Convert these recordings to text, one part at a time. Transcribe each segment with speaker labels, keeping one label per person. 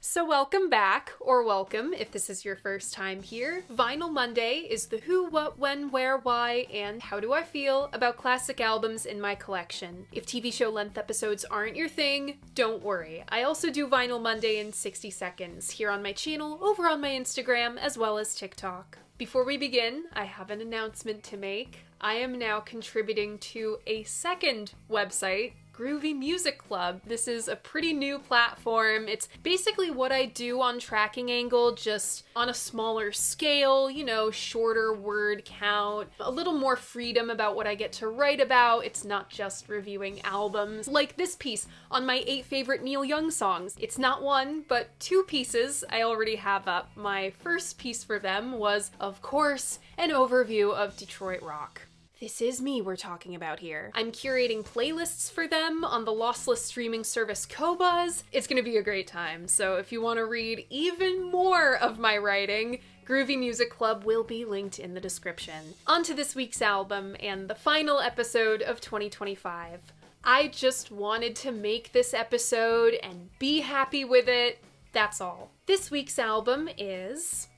Speaker 1: So welcome back, or welcome if this is your first time here. Vinyl Monday is the who, what, when, where, why, and how do I feel about classic albums in my collection. If TV show length episodes aren't your thing, don't worry. I also do Vinyl Monday in 60 seconds, here on my channel, over on my Instagram, as well as TikTok. Before we begin, I have an announcement to make. I am now contributing to a second website, Groovy Music Club. This is a pretty new platform. It's basically what I do on Tracking Angle, just on a smaller scale, shorter word count, a little more freedom about what I get to write about. It's not just reviewing albums. Like this piece on my 8 favorite Neil Young songs. It's not one, but 2 pieces I already have up. My first piece for them was, of course, an overview of Detroit rock. This is me we're talking about here. I'm curating playlists for them on the lossless streaming service Qobuz. It's gonna be a great time, so if you want to read even more of my writing, Groovy Music Club will be linked in the description. On to this week's album and the final episode of 2025. I just wanted to make this episode and be happy with it, that's all. This week's album is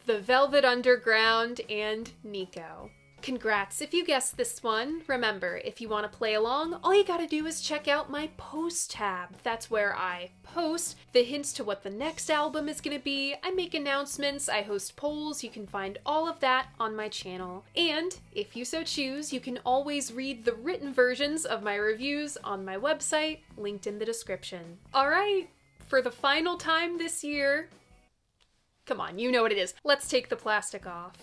Speaker 1: The Velvet Underground and Nico. Congrats if you guessed this one. Remember, if you want to play along, all you gotta do is check out my post tab. That's where I post the hints to what the next album is gonna be. I make announcements, I host polls, you can find all of that on my channel. And if you so choose, you can always read the written versions of my reviews on my website, linked in the description. Alright, for the final time this year, come on, you know what it is. Let's take the plastic off.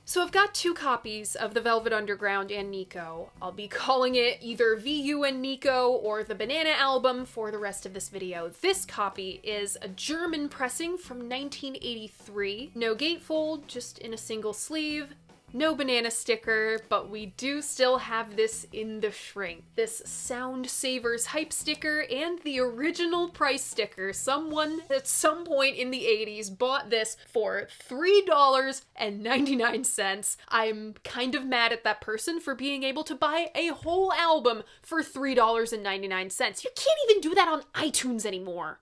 Speaker 1: So I've got 2 copies of The Velvet Underground and Nico. I'll be calling it either VU and Nico or the Banana Album for the rest of this video. This copy is a German pressing from 1983. No gatefold, just in a single sleeve. No banana sticker, but we do still have this in the shrink. This Sound Savers hype sticker and the original price sticker. Someone at some point in the 80s bought this for $3.99. I'm kind of mad at that person for being able to buy a whole album for $3.99. You can't even do that on iTunes anymore.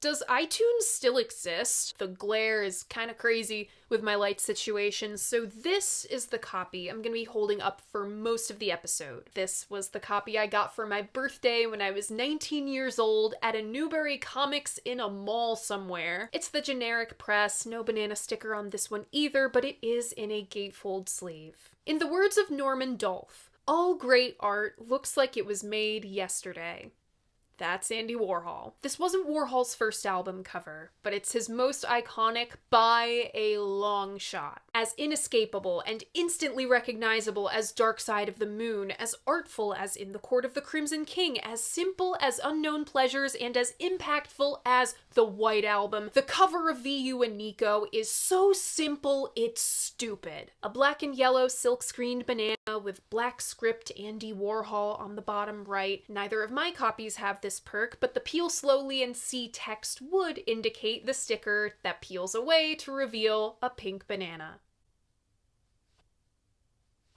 Speaker 1: Does iTunes still exist? The glare is kind of crazy with my light situation, so this is the copy I'm going to be holding up for most of the episode. This was the copy I got for my birthday when I was 19 years old at a Newbury Comics in a mall somewhere. It's the generic press, no banana sticker on this one either, but it is in a gatefold sleeve. In the words of Norman Dolph, all great art looks like it was made yesterday. That's Andy Warhol. This wasn't Warhol's first album cover, but it's his most iconic by a long shot. As inescapable and instantly recognizable as Dark Side of the Moon, as artful as In the Court of the Crimson King, as simple as Unknown Pleasures, and as impactful as The White Album, the cover of VU and Nico is so simple it's stupid. A black and yellow silk-screened banana with black script Andy Warhol on the bottom right. Neither of my copies have this perk, but the peel slowly and see text would indicate the sticker that peels away to reveal a pink banana.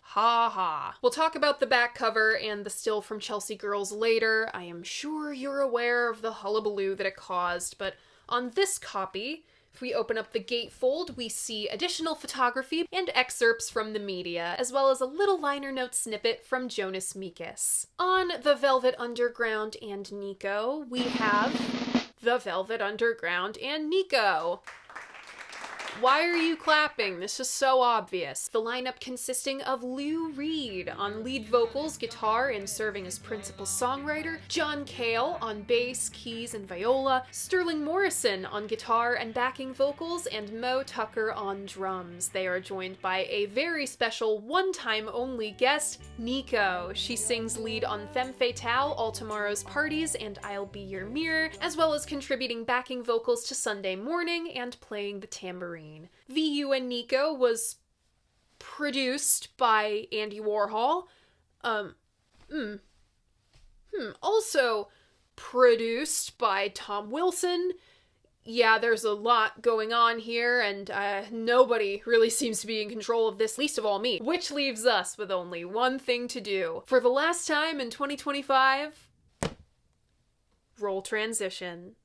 Speaker 1: Ha ha. We'll talk about the back cover and the still from Chelsea Girls later. I am sure you're aware of the hullabaloo that it caused, but on this copy, if we open up the gatefold, we see additional photography and excerpts from the media, as well as a little liner note snippet from Jonas Mekas. On The Velvet Underground and Nico, we have The Velvet Underground and Nico. Why are you clapping? This is so obvious. The lineup consisting of Lou Reed on lead vocals, guitar, and serving as principal songwriter, John Cale on bass, keys, and viola, Sterling Morrison on guitar and backing vocals, and Mo Tucker on drums. They are joined by a very special one-time only guest, Nico. She sings lead on Femme Fatale, All Tomorrow's Parties, and I'll Be Your Mirror, as well as contributing backing vocals to Sunday Morning and playing the tambourine. VU and Nico was produced by Andy Warhol. Also produced by Tom Wilson. yeah, there's a lot going on here, and nobody really seems to be in control of this, least of all me. Which leaves us with only one thing to do. For the last time in 2025, roll transition.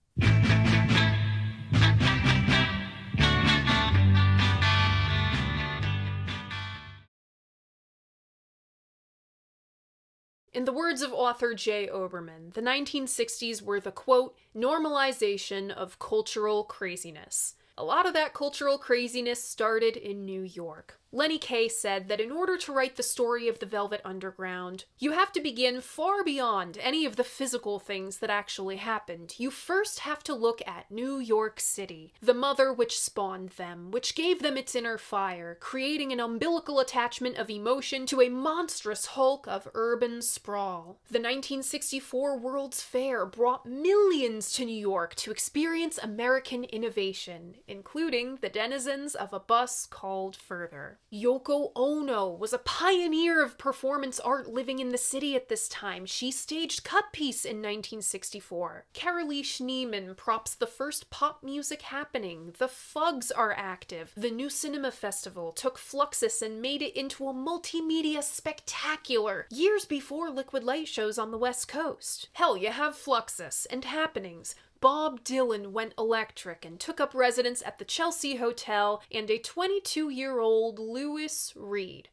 Speaker 1: In the words of author J. Oberman, the 1960s were the, quote, normalization of cultural craziness. A lot of that cultural craziness started in New York. Lenny Kaye said that in order to write the story of the Velvet Underground, you have to begin far beyond any of the physical things that actually happened. You first have to look at New York City, the mother which spawned them, which gave them its inner fire, creating an umbilical attachment of emotion to a monstrous hulk of urban sprawl. The 1964 World's Fair brought millions to New York to experience American innovation, including the denizens of a bus called Further. Yoko Ono was a pioneer of performance art living in the city at this time. She staged Cut Piece in 1964. Carolee Schneemann props the first pop music happening. The Fugs are active. The New Cinema Festival took Fluxus and made it into a multimedia spectacular years before Liquid Light shows on the West Coast. Hell, you have Fluxus and Happenings. Bob Dylan went electric and took up residence at the Chelsea Hotel, and a 22-year-old Louis Reed.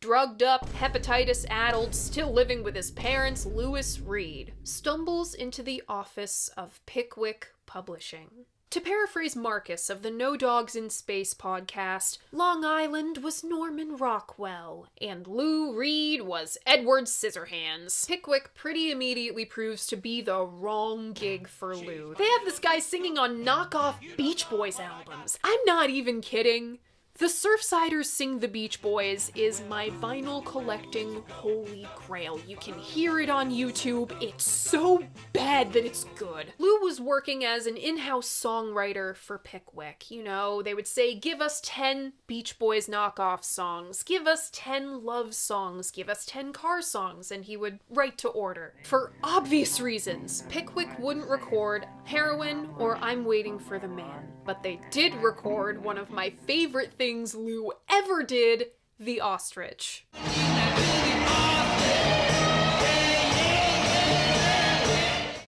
Speaker 1: Drugged up, hepatitis-addled, still living with his parents, Louis Reed stumbles into the office of Pickwick Publishing. To paraphrase Marcus of the No Dogs in Space podcast, Long Island was Norman Rockwell, and Lou Reed was Edward Scissorhands. Pickwick pretty immediately proves to be the wrong gig for Lou. They have this guy singing on knockoff Beach Boys albums. I'm not even kidding. The Surfsiders Sing the Beach Boys is my vinyl collecting holy grail. You can hear it on YouTube. It's so bad that it's good. Lou was working as an in-house songwriter for Pickwick. You know, they would say, give us 10 Beach Boys knockoff songs, give us 10 love songs, give us 10 car songs, and he would write to order. For obvious reasons, Pickwick wouldn't record Heroin or I'm Waiting for the Man. But they did record one of my favorite things Lou ever did, The Ostrich.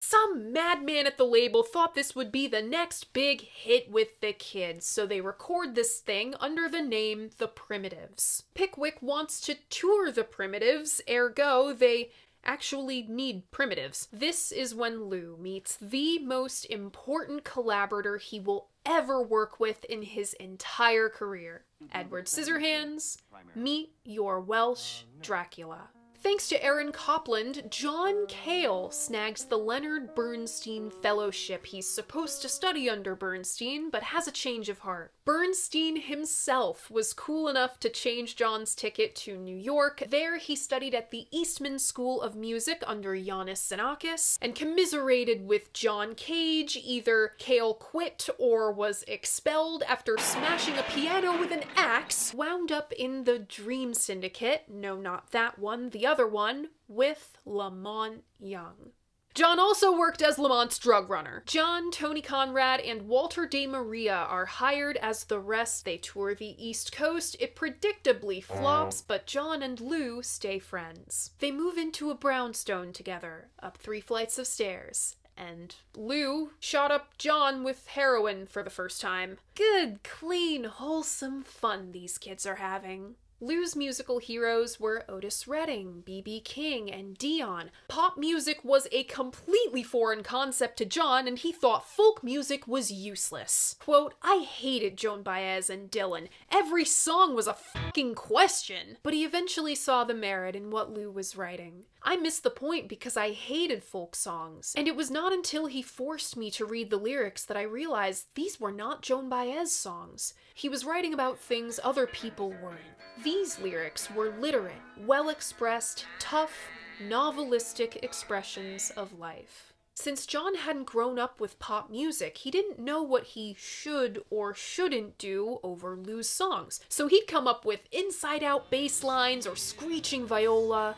Speaker 1: Some madman at the label thought this would be the next big hit with the kids, so they record this thing under the name The Primitives. Pickwick wants to tour The Primitives, ergo they actually need primitives. This is when Lou meets the most important collaborator he will ever work with in his entire career. Edward Scissorhands, meet your Welsh Dracula. Thanks to Aaron Copland, John Cale snags the Leonard Bernstein Fellowship. He's supposed to study under Bernstein, but has a change of heart. Bernstein himself was cool enough to change John's ticket to New York. There he studied at the Eastman School of Music under Iannis Xenakis, and commiserated with John Cage. Either Cale quit or was expelled after smashing a piano with an axe, wound up in the Dream Syndicate, no, not that one, the other one, with Lamont Young. John also worked as Lamont's drug runner. John, Tony Conrad, and Walter De Maria are hired as the rest. They tour the East Coast. It predictably flops, but John and Lou stay friends. They move into a brownstone together, up 3 flights of stairs. And Lou shot up John with heroin for the first time. Good, clean, wholesome fun these kids are having. Lou's musical heroes were Otis Redding, B.B. King, and Dion. Pop music was a completely foreign concept to John, and he thought folk music was useless. Quote, I hated Joan Baez and Dylan. Every song was a fucking question. But he eventually saw the merit in what Lou was writing. I missed the point because I hated folk songs, and it was not until he forced me to read the lyrics that I realized these were not Joan Baez songs. He was writing about things other people weren't. These lyrics were literate, well-expressed, tough, novelistic expressions of life. Since John hadn't grown up with pop music, he didn't know what he should or shouldn't do over Lou's songs, so he'd come up with inside-out bass lines or screeching viola.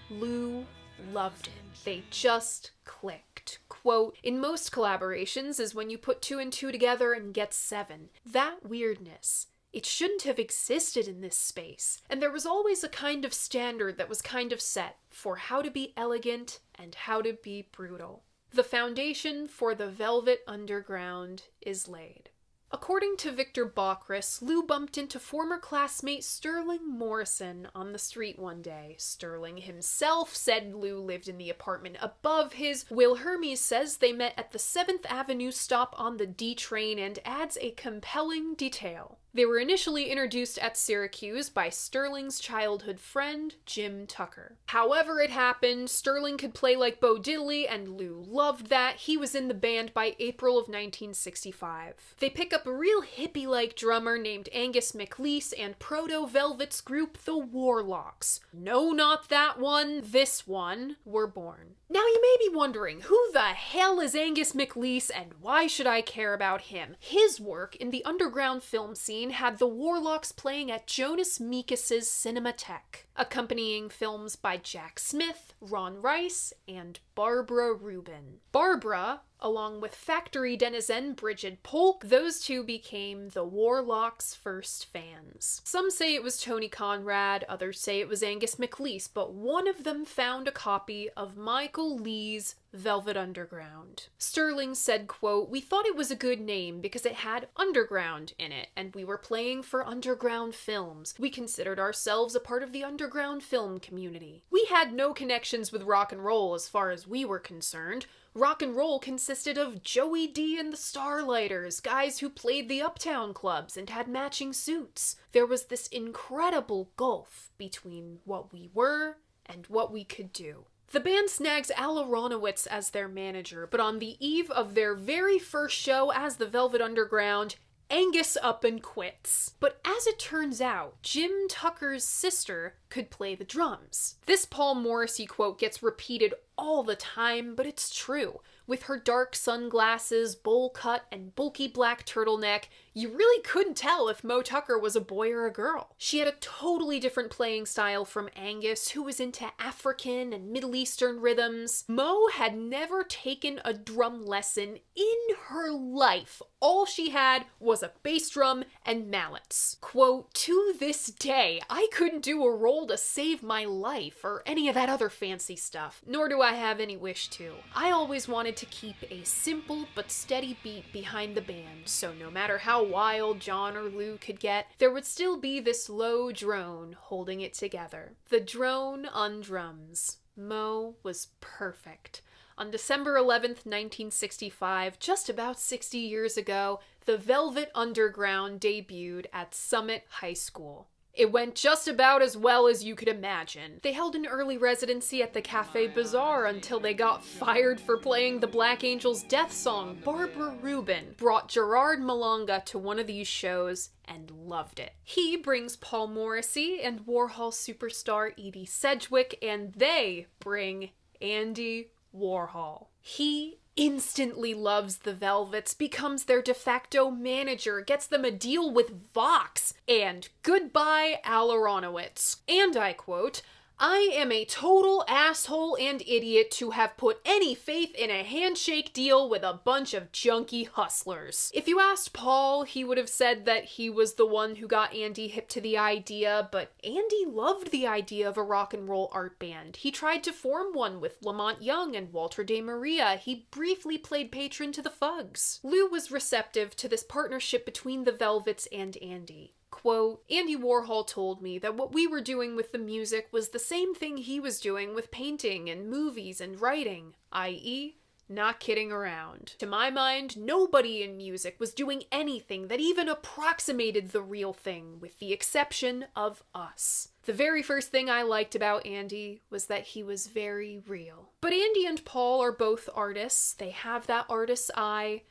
Speaker 1: Lou loved it. They just clicked. perfect. Quote, in most collaborations is when you put 2 and 2 together and get 7. That weirdness. It shouldn't have existed in this space, and there was always a kind of standard that was kind of set for how to be elegant and how to be brutal. The foundation for the Velvet Underground is laid. According to Victor Bockris, Lou bumped into former classmate Sterling Morrison on the street one day. Sterling himself said Lou lived in the apartment above his. Will Hermes says they met at the 7th Avenue stop on the D train and adds a compelling detail. They were initially introduced at Syracuse by Sterling's childhood friend, Jim Tucker. However it happened, Sterling could play like Bo Diddley, and Lou loved that. He was in the band by April of 1965. They pick up a real hippie-like drummer named Angus McLeese and Proto-Velvet's group, the Warlocks. No, not that one, this one, were born. Now you may be wondering, who the hell is Angus McLeese and why should I care about him? His work in the underground film scene had the Warlocks playing at Jonas Meekis's Cinematheque, accompanying films by Jack Smith, Ron Rice, and Barbara Rubin. Barbara, along with factory denizen Bridget Polk, those two became the Warlocks' first fans. Some say it was Tony Conrad, others say it was Angus McLeese, but one of them found a copy of Michael Lee's Velvet Underground. Sterling said, quote, we thought it was a good name because it had underground in it, and we were playing for underground films. We considered ourselves a part of the underground film community. We had no connections with rock and roll as far as we were concerned. Rock and roll consisted of Joey D and the Starlighters, guys who played the uptown clubs and had matching suits. There was this incredible gulf between what we were and what we could do. The band snags Al Aronowitz as their manager, but on the eve of their very first show as the Velvet Underground, Angus up and quits. But as it turns out, Jim Tucker's sister could play the drums. This Paul Morrissey quote gets repeated all the time, but it's true. With her dark sunglasses, bowl cut, and bulky black turtleneck, you really couldn't tell if Mo Tucker was a boy or a girl. She had a totally different playing style from Angus, who was into African and Middle Eastern rhythms. Mo had never taken a drum lesson in her life. All she had was a bass drum and mallets. Quote, to this day, I couldn't do a roll to save my life or any of that other fancy stuff, nor do I have any wish to. I always wanted to keep a simple but steady beat behind the band, so no matter how wild John or Lou could get, there would still be this low drone holding it together. The drone on drums. Mo was perfect. On December 11th, 1965, just about 60 years ago, the Velvet Underground debuted at SpunIt High School. It went just about as well as you could imagine. They held an early residency at the Cafe Bazaar until they got fired for playing the Black Angels' death song. Barbara Rubin brought Gerard Malanga to one of these shows and loved it. He brings Paul Morrissey and Warhol superstar Edie Sedgwick, and they bring Andy Warhol. He instantly loves the Velvets, becomes their de facto manager, gets them a deal with Vox, and goodbye Al Aronowitz. And I quote, I am a total asshole and idiot to have put any faith in a handshake deal with a bunch of junky hustlers. If you asked Paul, he would have said that he was the one who got Andy hip to the idea, but Andy loved the idea of a rock and roll art band. He tried to form one with Lamont Young and Walter de Maria. He briefly played patron to the Fugs. Lou was receptive to this partnership between the Velvets and Andy. Quote, Andy Warhol told me that what we were doing with the music was the same thing he was doing with painting and movies and writing, i.e., not kidding around. To my mind, nobody in music was doing anything that even approximated the real thing, with the exception of us. The very first thing I liked about Andy was that he was very real. But Andy and Paul are both artists, they have that artist's eye,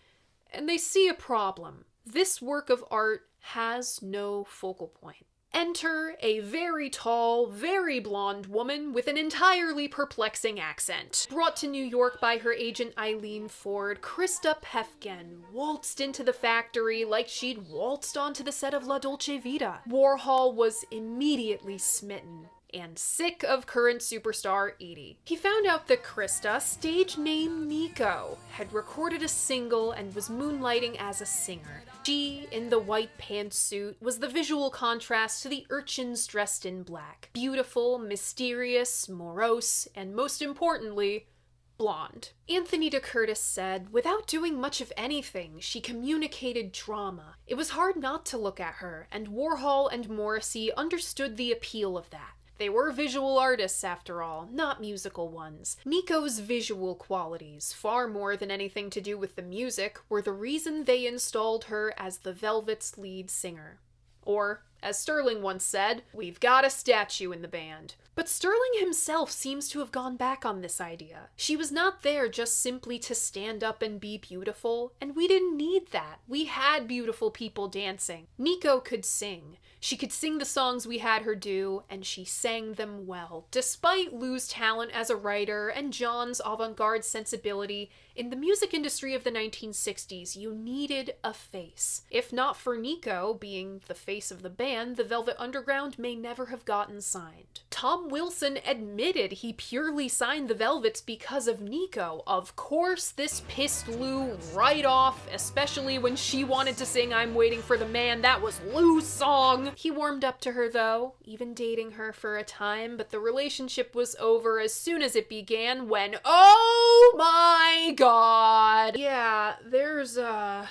Speaker 1: and they see a problem. This work of art has no focal point. Enter a very tall, very blonde woman with an entirely perplexing accent. Brought to New York by her agent Eileen Ford, Krista Pefgen waltzed into the factory like she'd waltzed onto the set of La Dolce Vita. Warhol was immediately smitten. and sick of current superstar Edie. He found out that Krista, stage name Nico, had recorded a single and was moonlighting as a singer. She, in the white pantsuit, was the visual contrast to the urchins dressed in black. Beautiful, mysterious, morose, and most importantly, blonde. Anthony de Curtis said, without doing much of anything, she communicated drama. It was hard not to look at her, and Warhol and Morrissey understood the appeal of that. They were visual artists, after all, not musical ones. Nico's visual qualities, far more than anything to do with the music, were the reason they installed her as the Velvet's lead singer. Or, as Sterling once said, we've got a statue in the band. But Sterling himself seems to have gone back on this idea. She was not there just simply to stand up and be beautiful, and we didn't need that. We had beautiful people dancing. Nico could sing. She could sing the songs we had her do, and she sang them well. Despite Lou's talent as a writer and John's avant-garde sensibility, in the music industry of the 1960s, you needed a face. If not for Nico being the face of the band, the Velvet Underground may never have gotten signed. Tom Wilson admitted he purely signed the Velvets because of Nico. Of course, this pissed Lou right off, especially when she wanted to sing I'm Waiting for the Man. That was Lou's song. He warmed up to her though, even dating her for a time, but the relationship was over as soon as it began when, oh my god! Yeah, there's a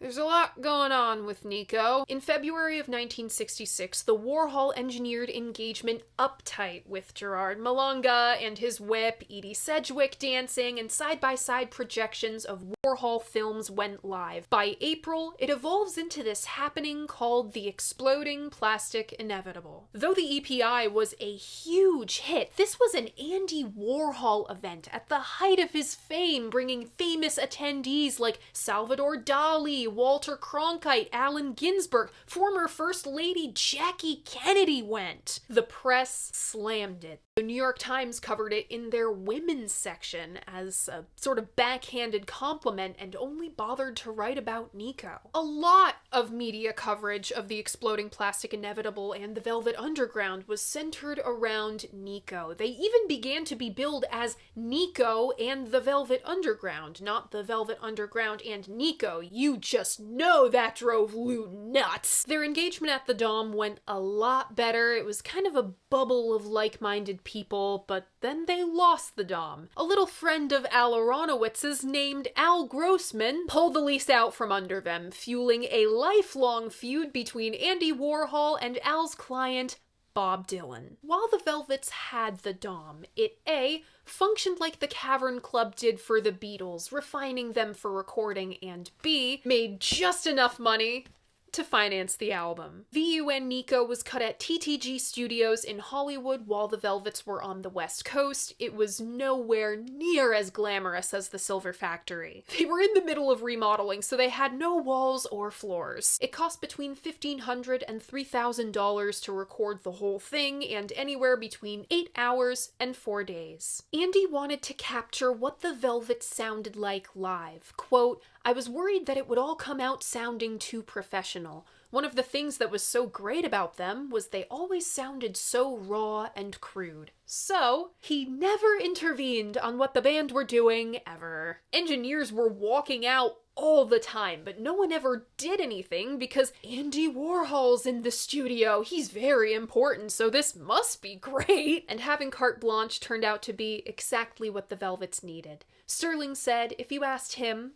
Speaker 1: lot going on with Nico. In February of 1966, the Warhol engineered engagement Uptight with Gerard Malunga and his whip, Edie Sedgwick dancing, and side-by-side projections of Warhol films went live. By April, it evolves into this happening called The Exploding Plastic Inevitable. Though the EPI was a huge hit, this was an Andy Warhol event at the height of his fame, bringing famous attendees like Salvador Dali, Walter Cronkite, Allen Ginsberg, former First Lady Jackie Kennedy went. The press slammed it. The New York Times covered it in their women's section as a sort of backhanded compliment and only bothered to write about Nico. A lot of media coverage of The Exploding Plastic Inevitable and the Velvet Underground was centered around Nico. They even began to be billed as Nico and the Velvet Underground, not the Velvet Underground and Nico. You just know that drove Lou nuts. Their engagement at the Dome went a lot better. It was kind of a bubble of like-minded people, but then they lost the Dom. A little friend of Al Aronowitz's named Al Grossman pulled the lease out from under them, fueling a lifelong feud between Andy Warhol and Al's client, Bob Dylan. While the Velvets had the Dom, it A, functioned like the Cavern Club did for the Beatles, refining them for recording, and B, made just enough money to finance the album. VUN Nico was cut at TTG Studios in Hollywood while the Velvets were on the West Coast. It was nowhere near as glamorous as the Silver Factory. They were in the middle of remodeling, so they had no walls or floors. It cost between $1,500 and $3,000 to record the whole thing, and anywhere between 8 hours and 4 days. Andy wanted to capture what the Velvets sounded like live. Quote, I was worried that it would all come out sounding too professional. One of the things that was so great about them was they always sounded so raw and crude. So, he never intervened on what the band were doing, ever. Engineers were walking out all the time, but no one ever did anything because Andy Warhol's in the studio. He's very important, so this must be great. And having carte blanche turned out to be exactly what the Velvets needed. Sterling said if you asked him,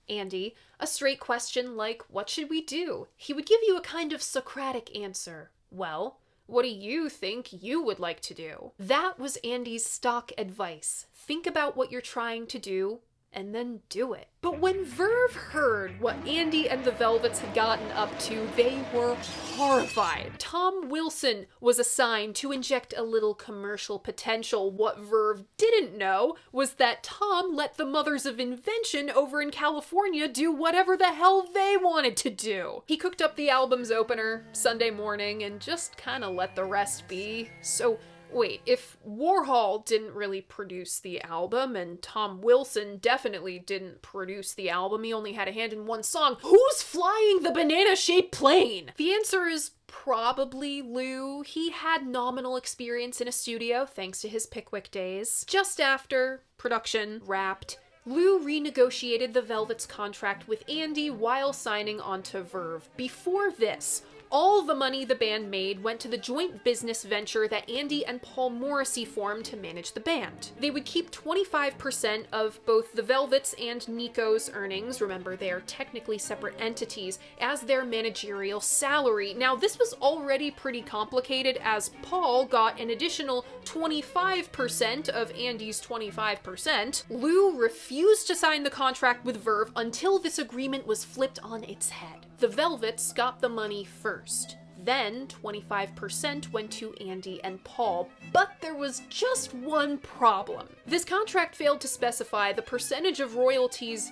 Speaker 1: Andy, a straight question like, what should we do? He would give you a kind of Socratic answer. Well, what do you think you would like to do? That was Andy's stock advice. Think about what you're trying to do, and then do it. But when Verve heard what Andy and the Velvets had gotten up to, they were horrified. Tom Wilson was assigned to inject a little commercial potential. What Verve didn't know was that Tom let the Mothers of Invention over in California do whatever the hell they wanted to do. He cooked up the album's opener Sunday morning and just kind of let the rest be. So Wait, if Warhol didn't really produce the album, and Tom Wilson definitely didn't produce the album, he only had a hand in one song, who's flying the banana-shaped plane? The answer is probably Lou. He had nominal experience in a studio thanks to his Pickwick days. Just after production wrapped, Lou renegotiated the Velvet's contract with Andy while signing on to Verve. Before this, all the money the band made went to the joint business venture that Andy and Paul Morrissey formed to manage the band. They would keep 25% of both the Velvet's and Nico's earnings, remember they are technically separate entities, as their managerial salary. Now this was already pretty complicated as Paul got an additional 25% of Andy's 25%. Lou refused to sign the contract with Verve until this agreement was flipped on its head. The Velvets got the money first. Then 25% went to Andy and Paul, but there was just one problem. This contract failed to specify the percentage of royalties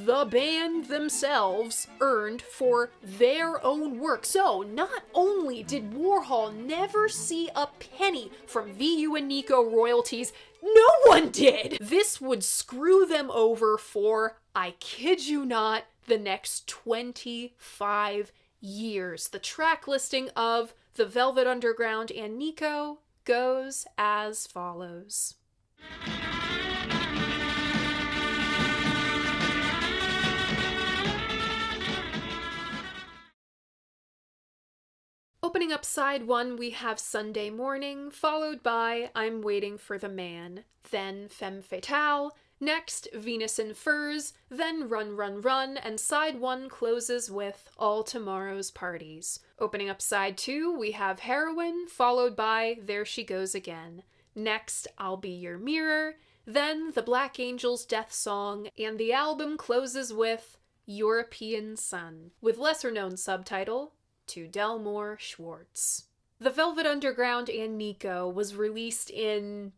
Speaker 1: the band themselves earned for their own work. So not only did Warhol never see a penny from VU and Nico royalties, no one did! This would screw them over for, I kid you not, the next 25 years. The track listing of The Velvet Underground and Nico goes as follows. Opening up side 1, we have Sunday Morning, followed by I'm Waiting for the Man, then Femme Fatale, next Venus in Furs, then Run Run Run, and side 1 closes with All Tomorrow's Parties. Opening up side 2, we have Heroine, followed by There She Goes Again. Next, I'll Be Your Mirror, then The Black Angels' Death Song, and the album closes with European Sun, with lesser-known subtitle, To Delmore Schwartz. The Velvet Underground and Nico was released in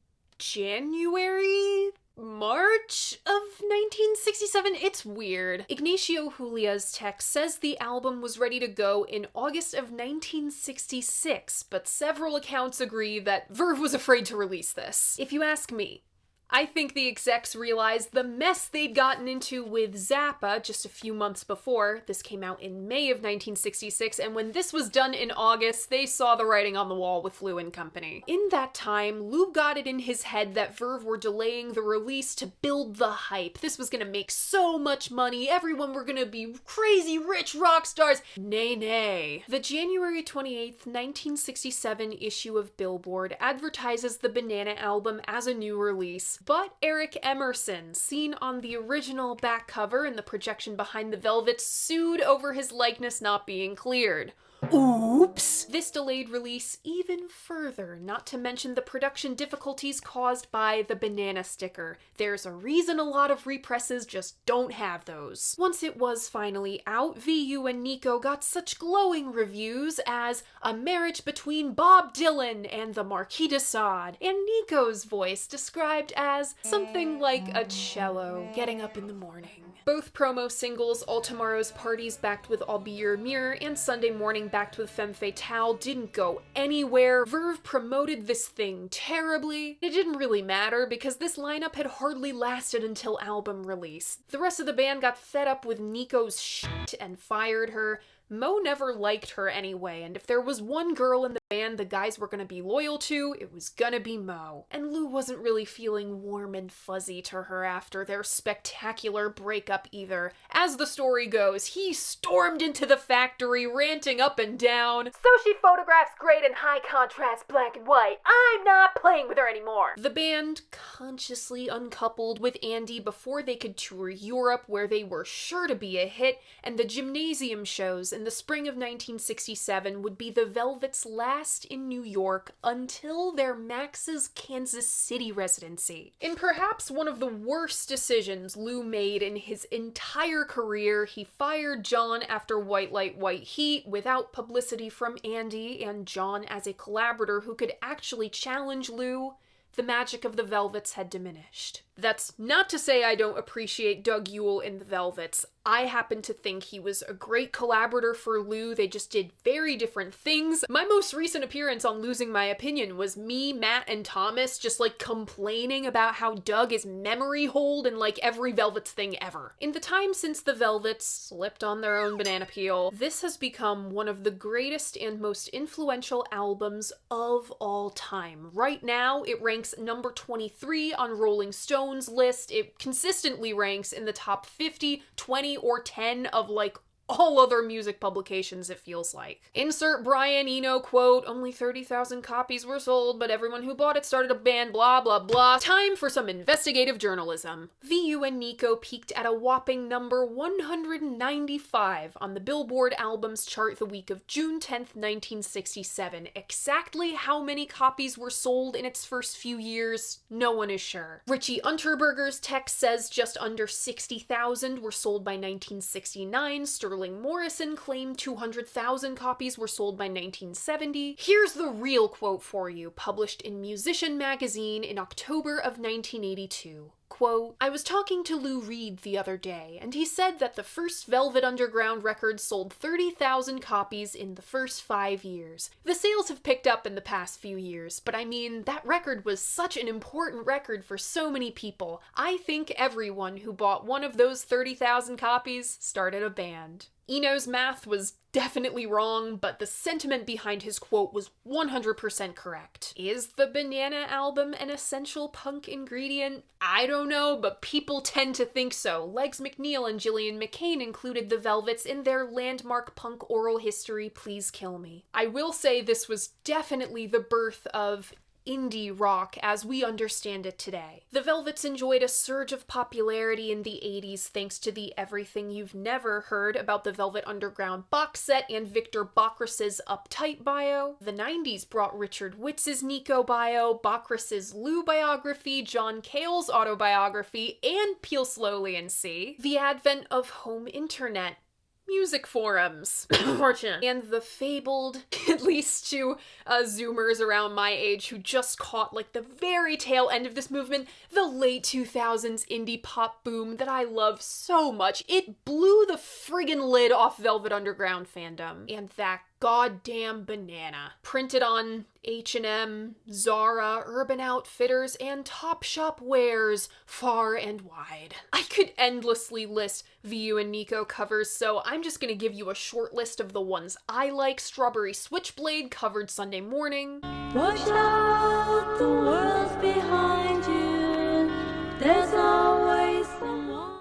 Speaker 1: March of 1967? It's weird. Ignacio Julia's text says the album was ready to go in August of 1966, but several accounts agree that Verve was afraid to release this. If you ask me, I think the execs realized the mess they'd gotten into with Zappa just a few months before. This came out in May of 1966, and when this was done in August, they saw the writing on the wall with Lou and company. In that time, Lou got it in his head that Verve were delaying the release to build the hype. This was gonna make so much money, everyone were gonna be crazy rich rock stars. Nay, nay. The January 28th, 1967 issue of Billboard advertises the Banana album as a new release. But Eric Emerson, seen on the original back cover and the projection behind the Velvets, sued over his likeness not being cleared. Oops! This delayed release even further, not to mention the production difficulties caused by the banana sticker. There's a reason a lot of represses just don't have those. Once it was finally out, VU and Nico got such glowing reviews as A Marriage Between Bob Dylan and the Marquis de Sade, and Nico's voice described as something like a cello getting up in the morning. Both promo singles, All Tomorrow's Parties backed with I'll Be Your Mirror and Sunday Morning backed with Femme Fatale, didn't go anywhere. Verve promoted this thing terribly. It didn't really matter because this lineup had hardly lasted until album release. The rest of the band got fed up with Nico's shit and fired her. Mo never liked her anyway, and if there was one girl in the band the guys were gonna be loyal to, it was gonna be Mo. And Lou wasn't really feeling warm and fuzzy to her after their spectacular breakup either. As the story goes, he stormed into the factory, ranting up and down, "So she photographs great in high contrast black and white. I'm not playing with her anymore." The band consciously uncoupled with Andy before they could tour Europe, where they were sure to be a hit, and the gymnasium shows in the spring of 1967 would be the Velvet's last in New York until their Max's Kansas City residency. In perhaps one of the worst decisions Lou made in his entire career, he fired John after White Light, White Heat without publicity from Andy and John as a collaborator who could actually challenge Lou. The magic of the Velvets had diminished. That's not to say I don't appreciate Doug Yule in the Velvets. I happen to think he was a great collaborator for Lou. They just did very different things. My most recent appearance on Losing My Opinion was me, Matt, and Thomas just like complaining about how Doug is memory hold in like every Velvets thing ever. In the time since the Velvets slipped on their own banana peel, this has become one of the greatest and most influential albums of all time. Right now, it ranks number 23 on Rolling Stone's list. It consistently ranks in the top 50, 20, or 10 of like all other music publications, it feels like. Insert Brian Eno quote, only 30,000 copies were sold, but everyone who bought it started a band, blah blah blah. Time for some investigative journalism. VU and Nico peaked at a whopping number 195 on the Billboard Albums chart the week of June 10th, 1967. Exactly how many copies were sold in its first few years, no one is sure. Richie Unterberger's text says just under 60,000 were sold by 1969. Sterling Morrison claimed 200,000 copies were sold by 1970. Here's the real quote for you, published in Musician magazine in October of 1982. Quote, I was talking to Lou Reed the other day, and he said that the first Velvet Underground record sold 30,000 copies in the first 5 years. The sales have picked up in the past few years, but I mean, that record was such an important record for so many people. I think everyone who bought one of those 30,000 copies started a band. Eno's math was definitely wrong, but the sentiment behind his quote was 100% correct. Is the Banana album an essential punk ingredient? I don't know, but people tend to think so. Legs McNeil and Gillian McCain included the Velvets in their landmark punk oral history, Please Kill Me. I will say this was definitely the birth of indie rock as we understand it today. The Velvets enjoyed a surge of popularity in the 80s thanks to the Everything You've Never Heard About the Velvet Underground box set and Victor Bockris's Uptight bio. The 90s brought Richard Witz's Nico bio, Bockris's Lou biography, John Cale's autobiography, and Peel Slowly and See. The advent of home internet, music forums, and the fabled, at least to Zoomers around my age who just caught like the very tail end of this movement, the late 2000s indie pop boom that I love so much. It blew the friggin' lid off Velvet Underground fandom. And that goddamn banana. Printed on H&M, Zara, Urban Outfitters, and Topshop wares far and wide. I could endlessly list VU and Nico covers, so I'm just gonna give you a short list of the ones I like. Strawberry Switchblade covered Sunday Morning.
Speaker 2: Watch out, the world's behind you. There's always someone.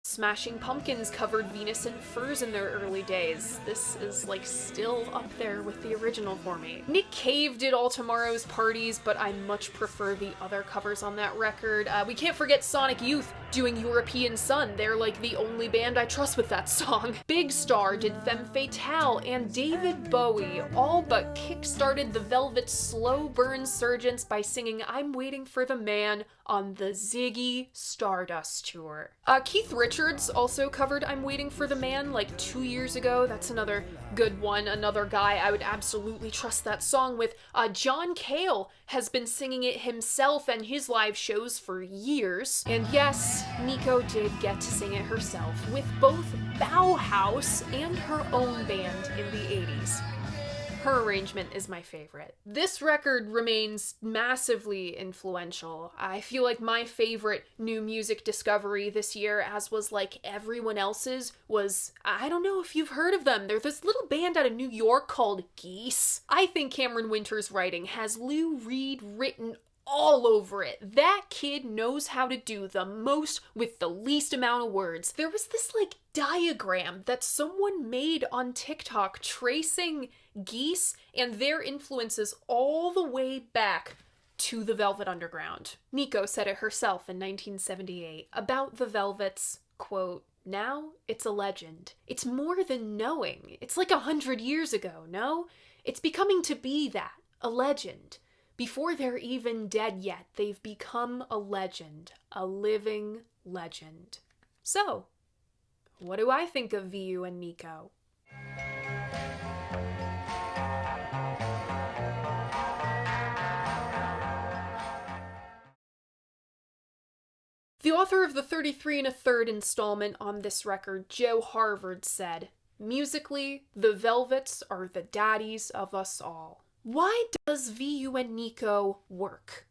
Speaker 1: Smashing Pumpkins covered Venus in Furs in their early days. This is like still up there with the original for me. Nick Cave did All Tomorrow's Parties, but I much prefer the other covers on that record. We can't forget Sonic Youth doing European Sun. They're like the only band I trust with that song. Big Star did Femme Fatale, and David Bowie all but kickstarted the Velvet's slow burn surgence by singing I'm Waiting for the Man on the Ziggy Stardust tour. Keith Richards also covered I'm Waiting for the Man like 2 years ago. That's another good one, another guy I would absolutely trust that song with. John Cale has been singing it himself and his live shows for years. And yes, Nico did get to sing it herself with both Bauhaus and her own band in the 80s. Her arrangement is my favorite. This record remains massively influential. I feel like my favorite new music discovery this year, as was like everyone else's, was, I don't know if you've heard of them. They're this little band out of New York called Geeks. I think Cameron Winter's writing has Lou Reed written all over it. That kid knows how to do the most with the least amount of words. There was this like diagram that someone made on TikTok tracing Geese and their influences all the way back to the Velvet Underground. Nico said it herself in 1978 about the Velvets, quote, now it's a legend. It's more than knowing. It's like 100 years ago, no? It's becoming to be that, a legend. Before they're even dead yet, they've become a legend, a living legend. So, what do I think of VU and Nico? The author of the 33 1/3 installment on this record, Joe Harvard, said, "Musically, the Velvets are the daddies of us all." Why does VU and Nico work?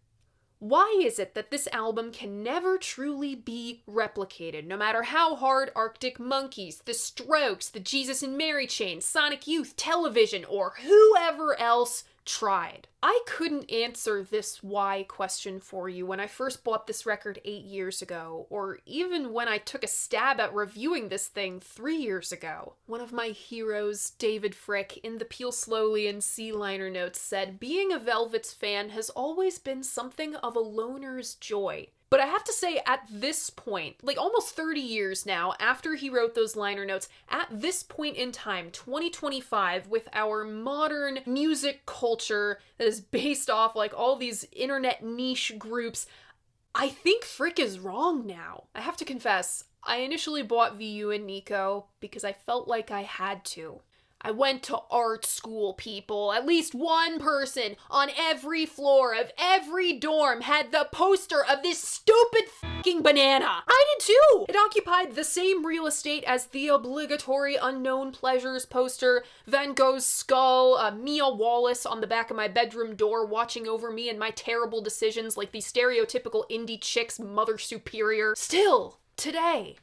Speaker 1: Why is it that this album can never truly be replicated, no matter how hard Arctic Monkeys, The Strokes, the Jesus and Mary Chain, Sonic Youth, Television, or whoever else tried? I couldn't answer this why question for you when I first bought this record 8 years ago, or even when I took a stab at reviewing this thing 3 years ago. One of my heroes, David Frick, in the Peel Slowly and C liner notes said, "Being a Velvets fan has always been something of a loner's joy." But I have to say, at this point, like almost 30 years now after he wrote those liner notes, at this point in time, 2025, with our modern music culture that is based off like all these internet niche groups, I think Frick is wrong now. I have to confess, I initially bought VU and Nico because I felt like I had to. I went to art school, people. At least one person on every floor of every dorm had the poster of this stupid fucking banana. I did too! It occupied the same real estate as the obligatory Unknown Pleasures poster, Van Gogh's skull, Mia Wallace on the back of my bedroom door watching over me and my terrible decisions like the stereotypical indie chick's mother superior. Still, today,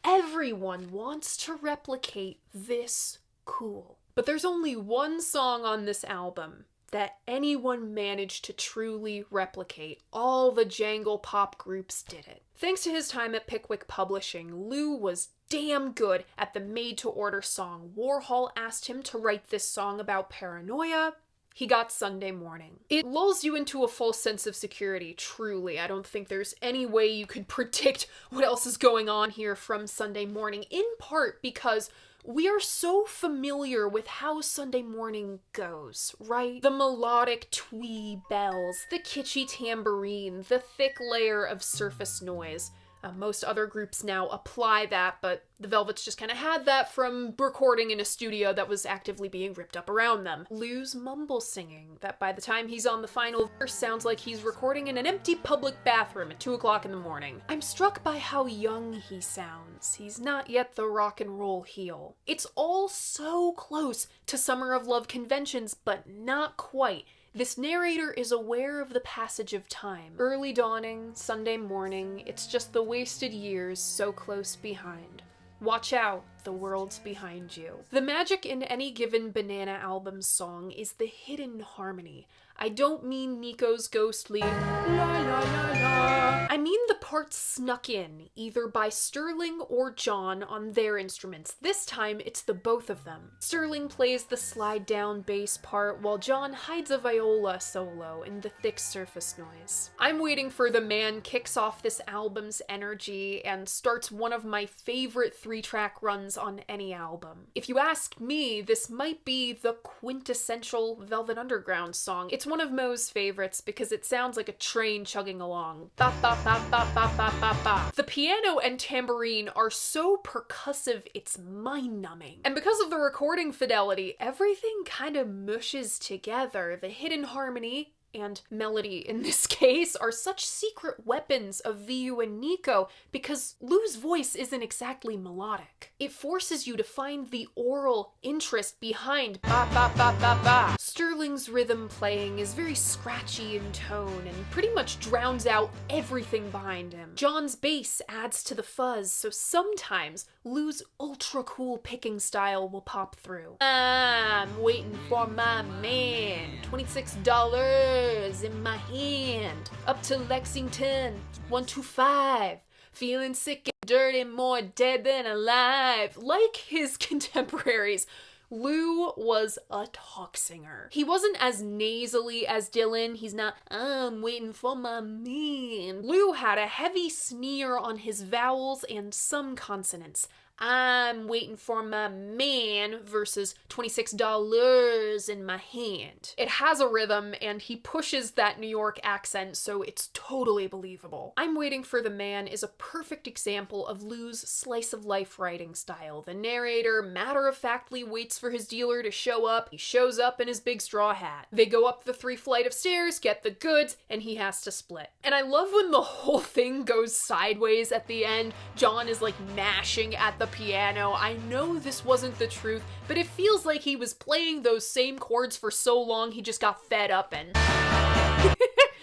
Speaker 1: everyone wants to replicate this cool. But there's only one song on this album that anyone managed to truly replicate. All the jangle pop groups did it. Thanks to his time at Pickwick Publishing, Lou was damn good at the made-to-order song. Warhol asked him to write this song about paranoia. He got Sunday Morning. It lulls you into a false sense of security, truly. I don't think there's any way you could predict what else is going on here from Sunday Morning, in part because we are so familiar with how Sunday Morning goes, right? The melodic twee bells, the kitschy tambourine, the thick layer of surface noise. Most other groups now apply that, but the Velvets just kind of had that from recording in a studio that was actively being ripped up around them. Lou's mumble singing, that by the time he's on the final verse sounds like he's recording in an empty public bathroom at 2 o'clock in the morning. I'm struck by how young he sounds. He's not yet the rock and roll heel. It's all so close to Summer of Love conventions, but not quite. This narrator is aware of the passage of time. Early dawning, Sunday morning, it's just the wasted years so close behind. Watch out, the world's behind you. The magic in any given Banana album song is the hidden harmony. I don't mean Nico's ghostly la la la la. I mean the parts snuck in, either by Sterling or John on their instruments. This time, it's the both of them. Sterling plays the slide-down bass part, while John hides a viola solo in the thick surface noise. I'm waiting for the man kicks off this album's energy and starts one of my favorite 3-track runs on any album. If you ask me, this might be the quintessential Velvet Underground song. It's one of Mo's favorites because it sounds like a train chugging along. Ba ba ba ba ba ba ba ba. The piano and tambourine are so percussive it's mind-numbing. And because of the recording fidelity, everything kind of mushes together. The hidden harmony and melody in this case are such secret weapons of VU and Nico because Lou's voice isn't exactly melodic. It forces you to find the oral interest behind ba ba ba ba ba. Sterling's rhythm playing is very scratchy in tone and pretty much drowns out everything behind him. John's bass adds to the fuzz, so sometimes Lou's ultra cool picking style will pop through. I'm waiting for my man. $26 in my hand. Up to Lexington, 125. Feeling sick and dirty, more dead than alive. Like his contemporaries, Lou was a talk singer. He wasn't as nasally as Dylan. He's not, I'm waiting for my man. Lou had a heavy sneer on his vowels and some consonants. I'm waiting for my man versus $26 in my hand. It has a rhythm, and he pushes that New York accent, so it's totally believable. I'm waiting for the man is a perfect example of Lou's slice-of-life writing style. The narrator matter-of-factly waits for his dealer to show up. He shows up in his big straw hat. They go up the 3 flight of stairs, get the goods, and he has to split. And I love when the whole thing goes sideways at the end. John is like mashing at the piano. I know this wasn't the truth, but it feels like he was playing those same chords for so long he just got fed up and...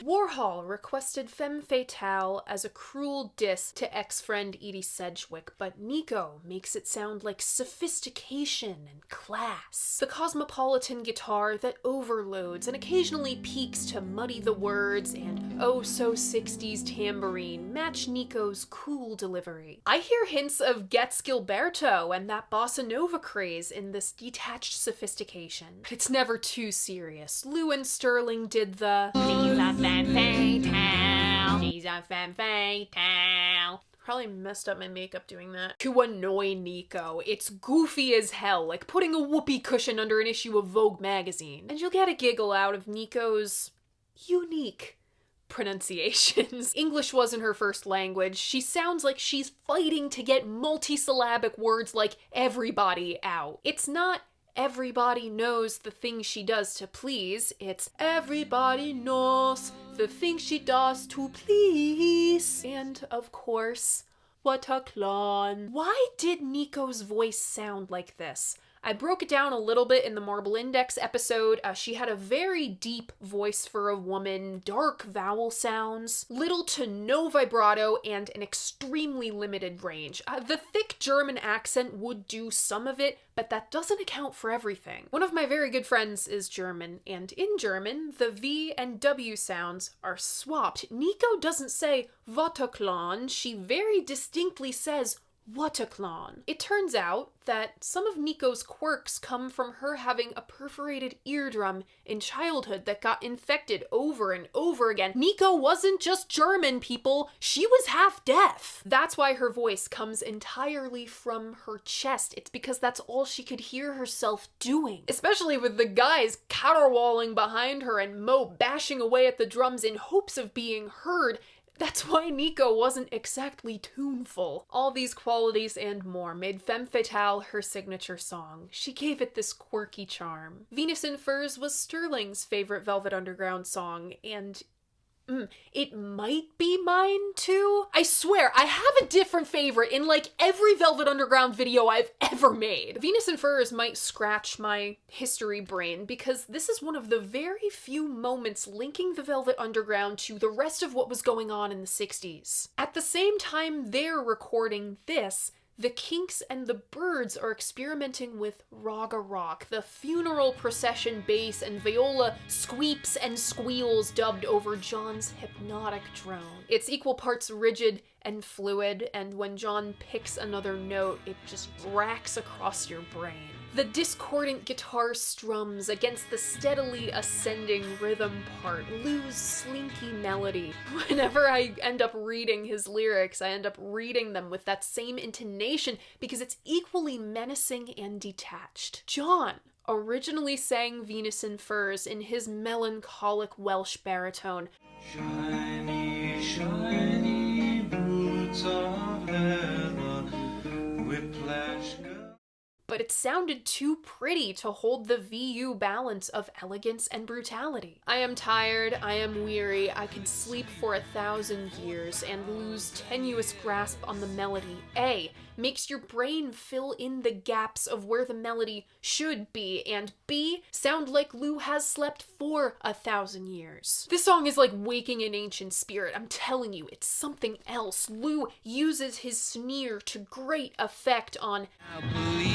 Speaker 1: Warhol requested Femme Fatale as a cruel diss to ex-friend Edie Sedgwick, but Nico makes it sound like sophistication and class. The cosmopolitan guitar that overloads and occasionally peaks to muddy the words and oh-so-60s tambourine match Nico's cool delivery. I hear hints of Getz Gilberto and that bossa nova craze in this detached sophistication, but it's never too serious. Lou and Sterling did the She's a femme fatale. Probably messed up my makeup doing that. To annoy Nico. It's goofy as hell, like putting a whoopee cushion under an issue of Vogue magazine. And you'll get a giggle out of Nico's unique pronunciations. English wasn't her first language. She sounds like she's fighting to get multisyllabic words like everybody out. It's not everybody knows the thing she does to please. It's everybody knows the thing she does to please. And, of course, what a clown. Why did Nico's voice sound like this? I broke it down a little bit in the Marble Index episode. She had a very deep voice for a woman, dark vowel sounds, little to no vibrato, and an extremely limited range. The thick German accent would do some of it, but that doesn't account for everything. One of my very good friends is German, and in German, the V and W sounds are swapped. Nico doesnn't say Wotterklan, she very distinctly says Wotterklan. It turns out that some of Nico's quirks come from her having a perforated eardrum in childhood that got infected over and over again. Nico wasn't just German, people. She was half deaf. That's why her voice comes entirely from her chest. It's because that's all she could hear herself doing. Especially with the guys caterwauling behind her and Mo bashing away at the drums in hopes of being heard. That's why Nico wasn't exactly tuneful. All these qualities and more made Femme Fatale her signature song. She gave it this quirky charm. Venus in Furs was Sterling's favorite Velvet Underground song, and it might be mine too. I swear, I have a different favorite in like every Velvet Underground video I've ever made. Venus in Furs might scratch my history brain because this is one of the very few moments linking the Velvet Underground to the rest of what was going on in the 60s. At the same time they're recording this, the Kinks and the Byrds are experimenting with Raga Rock, the funeral procession bass and viola squeeps and squeals dubbed over John's hypnotic drone. It's equal parts rigid and fluid, and when John picks another note, it just racks across your brain. The discordant guitar strums against the steadily ascending rhythm part, Lou's slinky melody. Whenever I end up reading his lyrics, I end up reading them with that same intonation because it's equally menacing and detached. John originally sang Venus in Furs in his melancholic Welsh baritone. Shiny, shiny boots of leather, whiplash. But it sounded too pretty to hold the VU balance of elegance and brutality. I am tired, I am weary, I could sleep for 1,000 years and lose tenuous grasp on the melody. A, makes your brain fill in the gaps of where the melody should be, and B, sound like Lou has slept for 1,000 years. This song is like waking an ancient spirit. I'm telling you, it's something else. Lou uses his sneer to great effect on for me.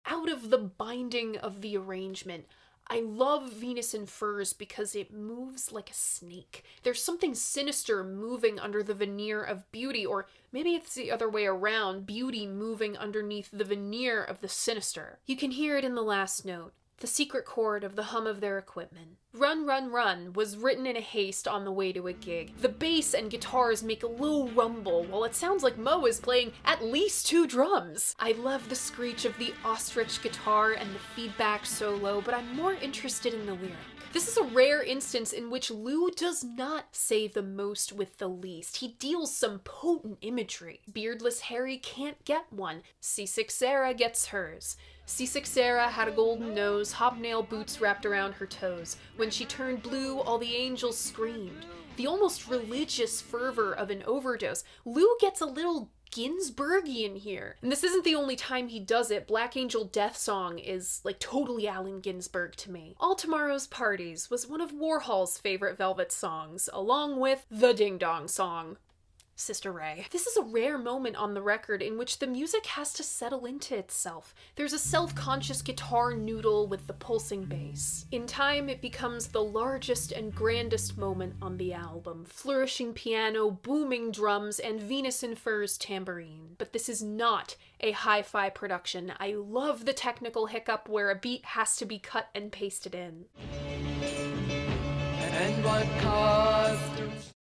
Speaker 1: Out of the binding of the arrangement, I love Venus in Furs because it moves like a snake. There's something sinister moving under the veneer of beauty, or maybe it's the other way around, beauty moving underneath the veneer of the sinister. You can hear it in the last note. the secret chord of the hum of their equipment. Run, Run, Run was written in a haste on the way to a gig. The bass and guitars make a low rumble, while it sounds like Mo is playing at least 2 drums. I love the screech of the ostrich guitar and the feedback solo, but I'm more interested in the lyric. This is a rare instance in which Lou does not say the most with the least. He deals some potent imagery. Beardless Harry can't get one. Seasick Sarah gets hers. Seasick Sarah had a golden nose, hobnail boots wrapped around her toes. When she turned blue, all the angels screamed. The almost religious fervor of an overdose. Lou gets a little Ginsbergian here. And this isn't the only time he does it. Black Angel Death Song is like totally Allen Ginsberg to me. All Tomorrow's Parties was one of Warhol's favorite Velvet songs, along with the Ding Dong Song. Sister Ray. This is a rare moment on the record in which the music has to settle into itself. There's a self-conscious guitar noodle with the pulsing bass. In time, it becomes the largest and grandest moment on the album. Flourishing piano, booming drums, and Venus in Furs tambourine. But this is not a hi-fi production. I love the technical hiccup where a beat has to be cut and pasted in. And what caused...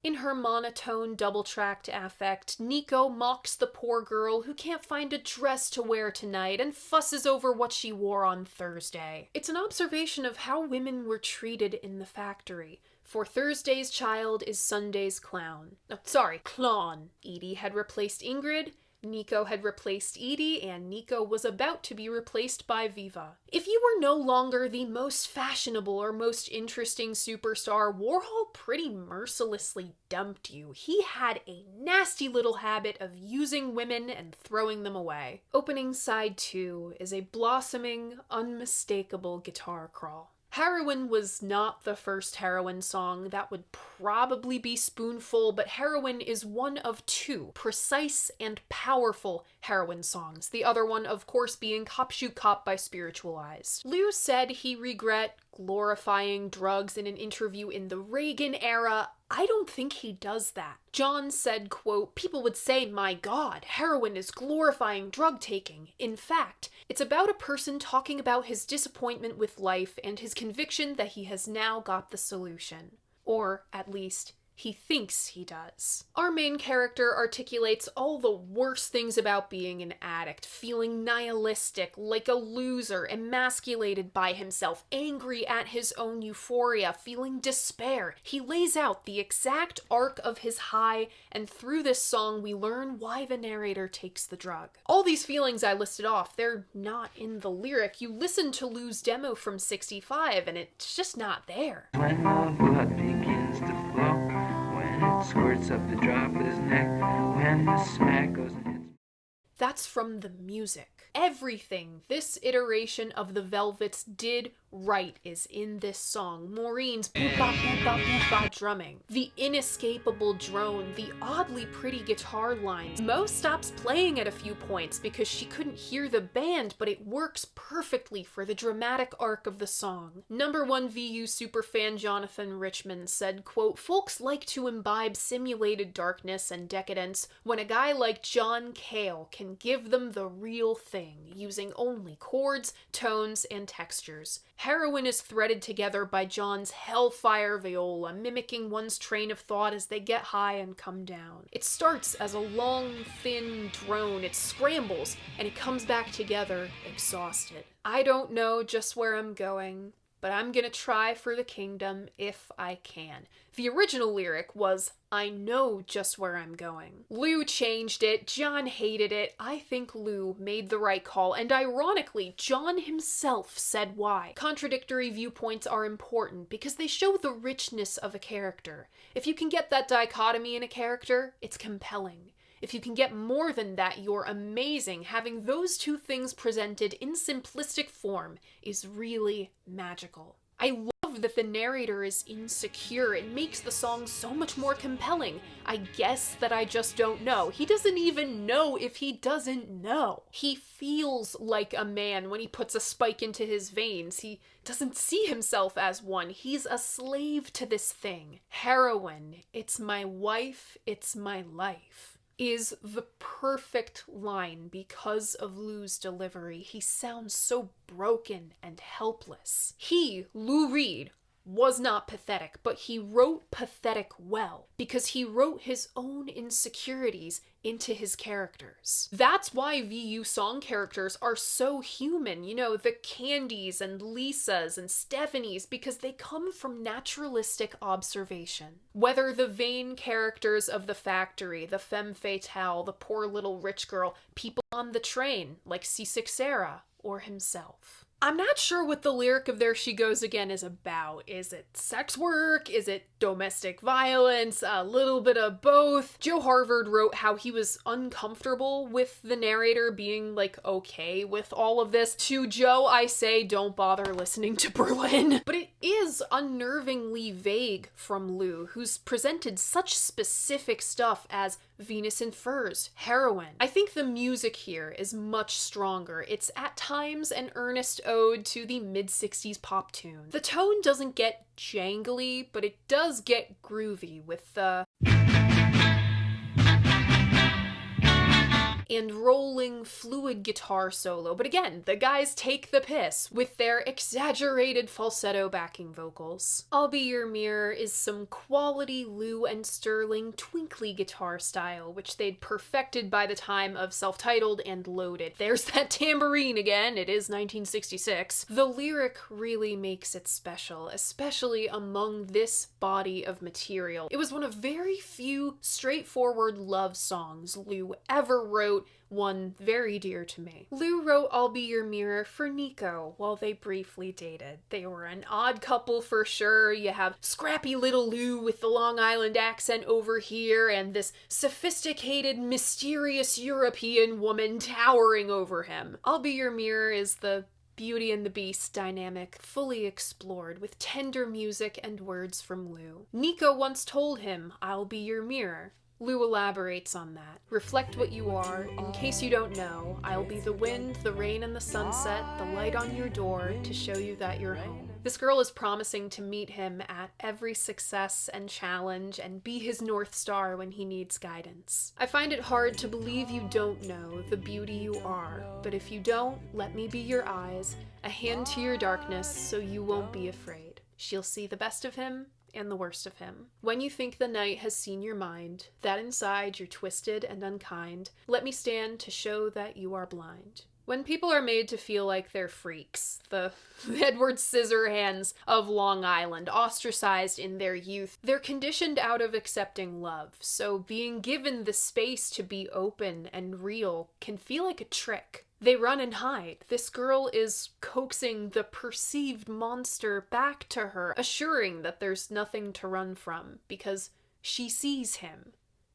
Speaker 1: In her monotone, double-tracked affect, Nico mocks the poor girl who can't find a dress to wear tonight and fusses over what she wore on Thursday. It's an observation of how women were treated in the factory. For Thursday's child is Sunday's clown. Oh, sorry, clon. Edie had replaced Ingrid, Nico had replaced Edie, and Nico was about to be replaced by Viva. If you were no longer the most fashionable or most interesting superstar, Warhol pretty mercilessly dumped you. He had a nasty little habit of using women and throwing them away. Opening side 2 is a blossoming, unmistakable guitar crawl. Heroin was not the first Heroin song. That would probably be Spoonful, but Heroin is one of 2 precise and powerful Heroin songs. The other one, of course, being Cop Shoot Cop by Spiritualized. Lou said he regret glorifying drugs in an interview in the Reagan era. I don't think he does that. John said, quote, "People would say, my God, heroin is glorifying drug taking. In fact, it's about a person talking about his disappointment with life and his conviction that he has now got the solution. Or, at least, he thinks he does." Our main character articulates all the worst things about being an addict, feeling nihilistic, like a loser, emasculated by himself, angry at his own euphoria, feeling despair. He lays out the exact arc of his high, and through this song we learn why the narrator takes the drug. All these feelings I listed off, they're not in the lyric. You listen to Lou's demo from '65 and it's just not there.
Speaker 3: When the blood begins to flow, it squirts up the drop of his neck, when the smack goes and hits.
Speaker 1: That's from the music. Everything this iteration of the Velvets did right is in this song. Maureen's boop-bop, boop-bop, boop-bop drumming. The inescapable drone, the oddly pretty guitar lines. Mo stops playing at a few points because she couldn't hear the band, but it works perfectly for the dramatic arc of the song. #1 VU superfan Jonathan Richman said, quote, "Folks like to imbibe simulated darkness and decadence when a guy like John Cale can give them the real thing, using only chords, tones, and textures. Heroin is threaded together by John's hellfire viola, mimicking one's train of thought as they get high and come down. It starts as a long, thin drone, it scrambles, and it comes back together, exhausted. I don't know just where I'm going, but I'm gonna try for the kingdom if I can." The original lyric was, "I know just where I'm going." Lou changed it, John hated it. I think Lou made the right call, and ironically, John himself said why. Contradictory viewpoints are important because they show the richness of a character. If you can get that dichotomy in a character, it's compelling. If you can get more than that, you're amazing. Having those two things presented in simplistic form is really magical. I love that the narrator is insecure. It makes the song so much more compelling. I guess that I just don't know. He doesn't even know if he doesn't know. He feels like a man when he puts a spike into his veins. He doesn't see himself as one. He's a slave to this thing. Heroin. It's my wife. It's my life. is the perfect line because of Lou's delivery. He sounds so broken and helpless. Lou Reed, was not pathetic, but he wrote pathetic well because he wrote his own insecurities into his characters. That's why VU song characters are so human, you know, the Candys and Lisas and Stephanies, because they come from naturalistic observation. Whether the vain characters of the factory, the femme fatale, the poor little rich girl, people on the train, like Seasick Sarah, or himself. I'm not sure what the lyric of There She Goes Again is about. Is it sex work? Is it domestic violence? A little bit of both. Joe Harvard wrote how he was uncomfortable with the narrator being, like, okay with all of this. To Joe, I say, don't bother listening to Berlin. But it is unnervingly vague from Lou, who's presented such specific stuff as Venus in Furs, heroin. I think the music here is much stronger. It's at times an earnest ode to the mid-60s pop tune. The tone doesn't get jangly, but it does get groovy with the and rolling fluid guitar solo. But again, the guys take the piss with their exaggerated falsetto backing vocals. I'll Be Your Mirror is some quality Lou and Sterling twinkly guitar style, which they'd perfected by the time of Self-Titled and Loaded. There's that tambourine again, it is 1966. The lyric really makes it special, especially among this body of material. It was one of very few straightforward love songs Lou ever wrote, one very dear to me. Lou wrote I'll Be Your Mirror for Nico while they briefly dated. They were an odd couple for sure. You have scrappy little Lou with the Long Island accent over here and this sophisticated, mysterious European woman towering over him. I'll Be Your Mirror is the Beauty and the Beast dynamic fully explored with tender music and words from Lou. Nico once told him, I'll be your mirror. Lou elaborates on that. Reflect what you are. In case you don't know, I'll be the wind, the rain, and the sunset, the light on your door to show you that you're home. This girl is promising to meet him at every success and challenge and be his North Star when he needs guidance. I find it hard to believe you don't know the beauty you are, but if you don't, let me be your eyes, a hand to your darkness so you won't be afraid. She'll see the best of him and the worst of him. When you think the night has seen your mind, that inside you're twisted and unkind, let me stand to show that you are blind. When people are made to feel like they're freaks, the Edward Scissorhands of Long Island, ostracized in their youth, they're conditioned out of accepting love, so being given the space to be open and real can feel like a trick. They run and hide. This girl is coaxing the perceived monster back to her, assuring that there's nothing to run from, because she sees him.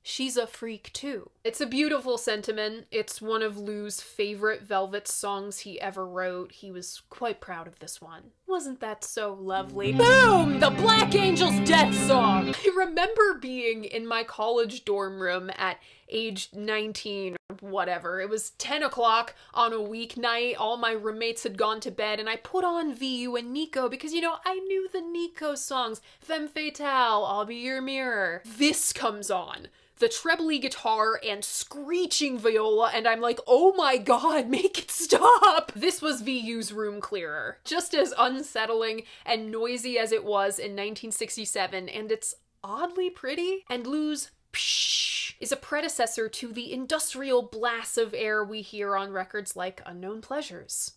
Speaker 1: She's a freak too. It's a beautiful sentiment. It's one of Lou's favorite Velvet songs he ever wrote. He was quite proud of this one. Wasn't that so lovely? Boom! The Black Angel's death song! I remember being in my college dorm room at age 19 or whatever. It was 10 o'clock on a weeknight. All my roommates had gone to bed and I put on VU and Nico because, you know, I knew the Nico songs. Femme Fatale, I'll Be Your Mirror. This comes on. The trebly guitar and screeching viola, and I'm like, oh my god, make it stop! This was VU's room clearer. Just as unsettling and noisy as it was in 1967, and it's oddly pretty. And Lou's pshh is a predecessor to the industrial blasts of air we hear on records like Unknown Pleasures.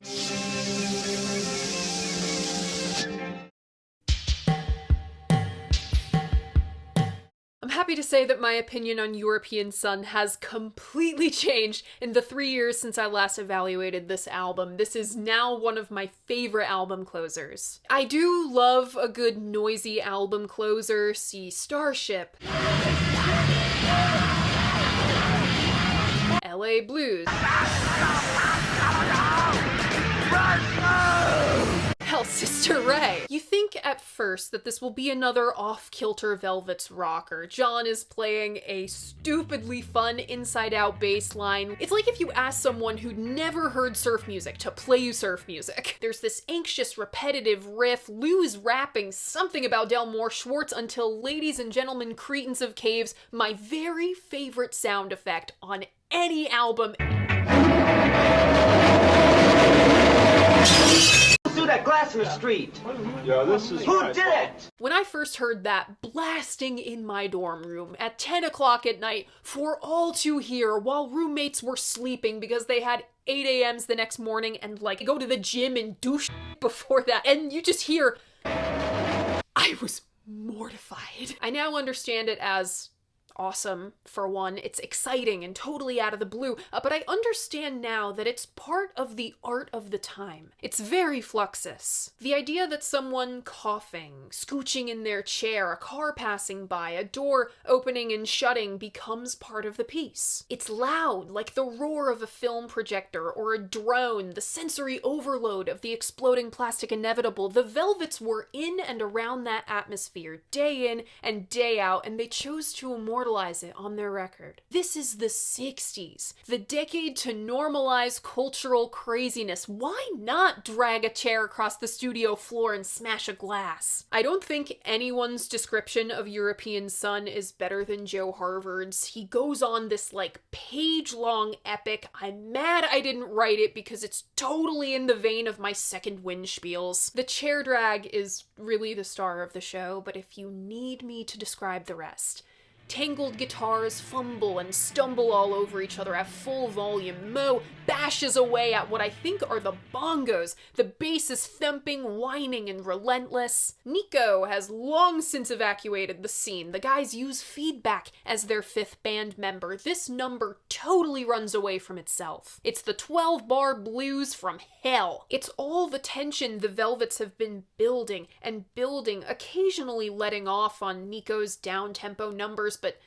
Speaker 1: I'm happy to say that my opinion on European Sun has completely changed in the 3 years since I last evaluated this album. This is now one of my favorite album closers. I do love a good noisy album closer. See Starship, LA Blues, hell, Well, Sister Ray, you think at first that this will be another off-kilter Velvet's rocker. John is playing a stupidly fun inside-out bass line. It's like if you asked someone who'd never heard surf music to play you surf music. There's this anxious, repetitive riff, Lou's rapping something about Delmore Schwartz until Ladies and Gentlemen Cretins of Caves, my very favorite sound effect on any album.
Speaker 4: Threw that glass in the street.
Speaker 5: Yeah, this is
Speaker 4: Who did it?
Speaker 1: When I first heard that blasting in my dorm room at 10 o'clock at night for all to hear while roommates were sleeping because they had 8 a.m.s the next morning and like go to the gym and do before that, and you just hear, I was mortified. I now understand it as awesome, for one. It's exciting and totally out of the blue, but I understand now that it's part of the art of the time. It's very Fluxus. The idea that someone coughing, scooching in their chair, a car passing by, a door opening and shutting becomes part of the piece. It's loud, like the roar of a film projector or a drone, the sensory overload of the exploding plastic inevitable. The Velvets were in and around that atmosphere day in and day out, and they chose to immortalize it on their record. This is the 60s, the decade to normalize cultural craziness. Why not drag a chair across the studio floor and smash a glass? I don't think anyone's description of European Sun is better than Joe Harvard's. He goes on this like page-long epic. I'm mad I didn't write it because it's totally in the vein of my second wind spiels. The chair drag is really the star of the show, but if you need me to describe the rest, tangled guitars fumble and stumble all over each other at full volume. Mo bashes away at what I think are the bongos. The bass is thumping, whining, and relentless. Nico has long since evacuated the scene. The guys use feedback as their fifth band member. This number totally runs away from itself. It's the 12-bar blues from hell. It's all the tension the Velvets have been building and building, occasionally letting off on Nico's down-tempo numbers, but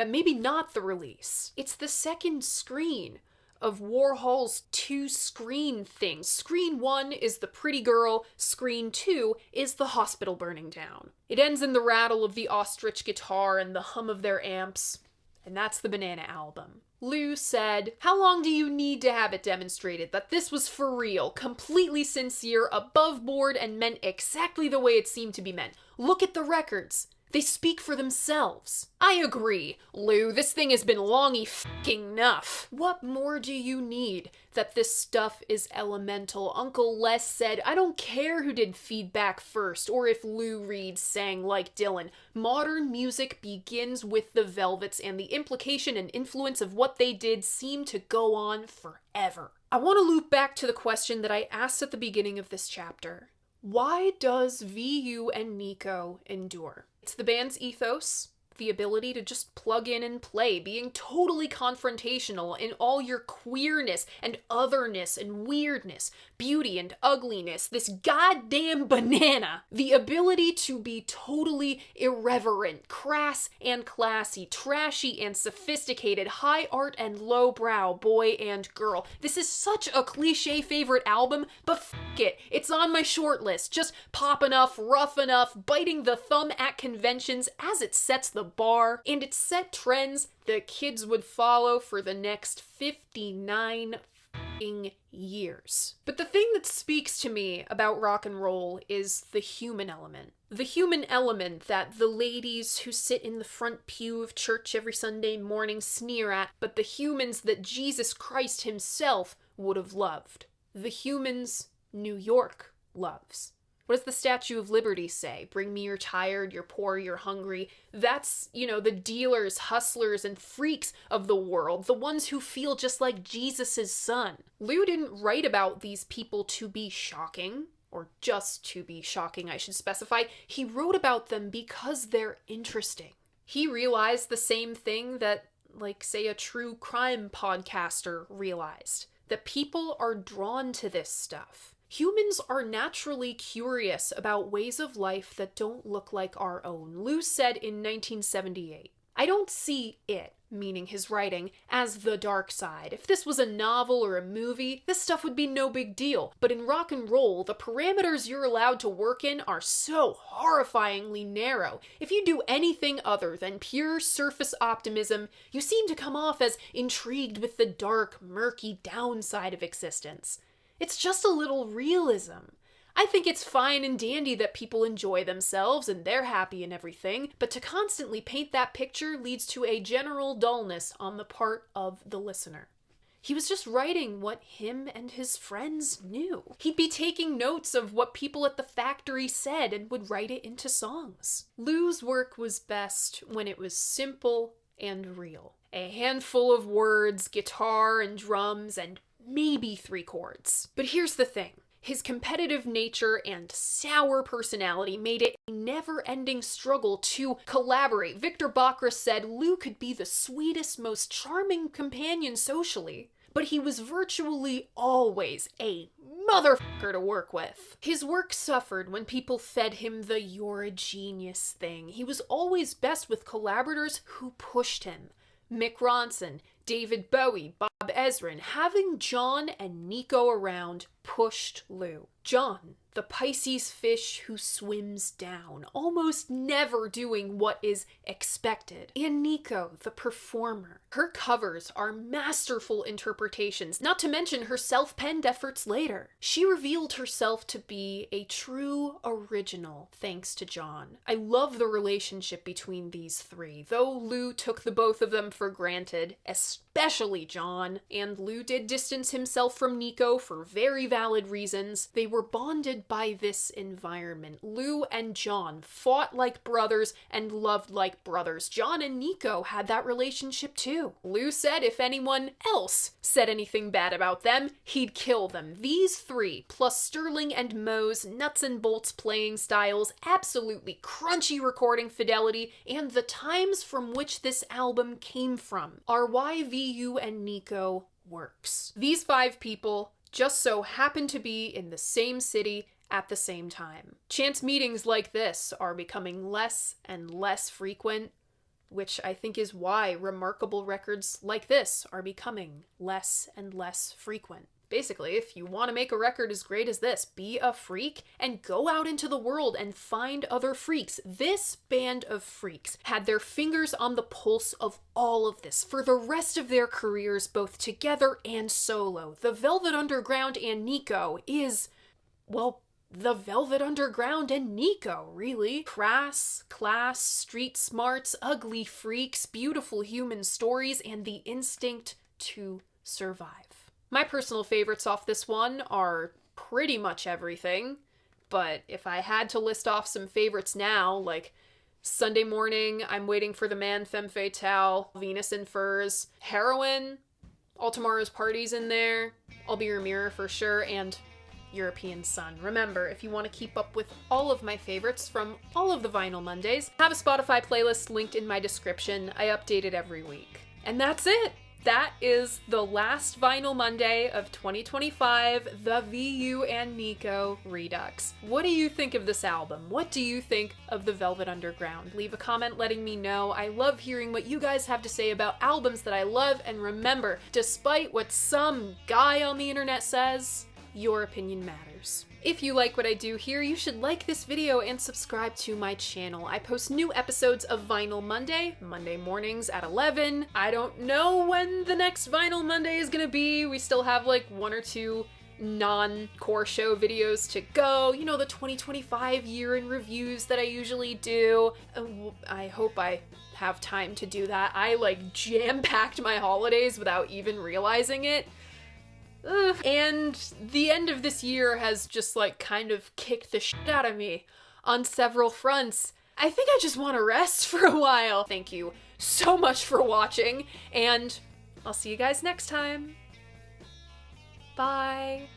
Speaker 1: maybe not the release. It's the second screen of Warhol's two-screen thing. Screen 1 is the pretty girl, screen 2 is the hospital burning down. It ends in the rattle of the ostrich guitar and the hum of their amps, and that's the Banana album. Lou said, "How long do you need to have it demonstrated that this was for real, completely sincere, above board, and meant exactly the way it seemed to be meant? Look at the records. They speak for themselves." I agree, Lou, this thing has been longy f***ing enough. What more do you need? That this stuff is elemental. Uncle Les said, I don't care who did feedback first, or if Lou Reed sang like Dylan. Modern music begins with the Velvets, and the implication and influence of what they did seem to go on forever. I want to loop back to the question that I asked at the beginning of this chapter. Why does VU and Nico endure? It's the band's ethos, the ability to just plug in and play, being totally confrontational in all your queerness and otherness and weirdness, beauty and ugliness, this goddamn banana. The ability to be totally irreverent, crass and classy, trashy and sophisticated, high art and low brow, boy and girl. This is such a cliche favorite album, but f*** it. It's on my short list. Just pop enough, rough enough, biting the thumb at conventions as it sets the bar, and it set trends the kids would follow for the next 59 f***ing years. But the thing that speaks to me about rock and roll is the human element. The human element that the ladies who sit in the front pew of church every Sunday morning sneer at, but the humans that Jesus Christ himself would have loved. The humans New York loves. What does the Statue of Liberty say? Bring me your tired, your poor, your hungry. That's, the dealers, hustlers, and freaks of the world, the ones who feel just like Jesus' son. Lou didn't write about these people to be shocking, or just to be shocking, I should specify. He wrote about them because they're interesting. He realized the same thing that, say, a true crime podcaster realized. That people are drawn to this stuff. Humans are naturally curious about ways of life that don't look like our own. Lou said in 1978, I don't see it, meaning his writing, as the dark side. If this was a novel or a movie, this stuff would be no big deal. But in rock and roll, the parameters you're allowed to work in are so horrifyingly narrow. If you do anything other than pure surface optimism, you seem to come off as intrigued with the dark, murky downside of existence. It's just a little realism. I think it's fine and dandy that people enjoy themselves and they're happy and everything, but to constantly paint that picture leads to a general dullness on the part of the listener. He was just writing what him and his friends knew. He'd be taking notes of what people at the factory said and would write it into songs. Lou's work was best when it was simple and real. A handful of words, guitar and drums, and maybe 3 chords. But here's the thing. His competitive nature and sour personality made it a never-ending struggle to collaborate. Victor Bacchus said Lou could be the sweetest, most charming companion socially, but he was virtually always a motherfucker to work with. His work suffered when people fed him the "you're a genius" thing. He was always best with collaborators who pushed him. Mick Ronson, David Bowie, Bob Ezrin. Having John and Nico around pushed Lou. John, the Pisces fish who swims down, almost never doing what is expected. And Nico, the performer. Her covers are masterful interpretations, not to mention her self-penned efforts later. She revealed herself to be a true original thanks to John. I love the relationship between these 3, though Lou took the both of them for granted, especially John, and Lou did distance himself from Nico for very valid reasons. They were bonded by this environment. Lou and John fought like brothers and loved like brothers. John and Nico had that relationship too. Lou said if anyone else said anything bad about them, he'd kill them. These 3, plus Sterling and Moe's nuts and bolts playing styles, absolutely crunchy recording fidelity, and the times from which this album came from, are why VU and Nico works. These 5 people just so happen to be in the same city at the same time. Chance meetings like this are becoming less and less frequent, which I think is why remarkable records like this are becoming less and less frequent. Basically, if you want to make a record as great as this, be a freak and go out into the world and find other freaks. This band of freaks had their fingers on the pulse of all of this for the rest of their careers, both together and solo. The Velvet Underground and Nico is, well, the Velvet Underground and Nico, really. Crass, class, street smarts, ugly freaks, beautiful human stories, and the instinct to survive. My personal favorites off this one are pretty much everything, but if I had to list off some favorites now, like Sunday Morning, I'm Waiting for the Man, Femme Fatale, Venus in Furs, Heroin, All Tomorrow's Party's in there, I'll Be Your Mirror for sure, and European Sun. Remember, if you want to keep up with all of my favorites from all of the Vinyl Mondays, I have a Spotify playlist linked in my description. I update it every week. And that's it! That is the last Vinyl Monday of 2025, the VU and Nico Redux. What do you think of this album? What do you think of the Velvet Underground? Leave a comment letting me know. I love hearing what you guys have to say about albums that I love, and remember, despite what some guy on the internet says, your opinion matters. If you like what I do here, you should like this video and subscribe to my channel. I post new episodes of Vinyl Monday mornings at 11. I don't know when the next Vinyl Monday is gonna be. We still have like 1 or 2 non-core show videos to go. You know, the 2025 year in reviews that I usually do. I hope I have time to do that. I like jam-packed my holidays without even realizing it. And the end of this year has just like kind of kicked the shit out of me on several fronts. I think I just want to rest for a while. Thank you so much for watching, and I'll see you guys next time. Bye.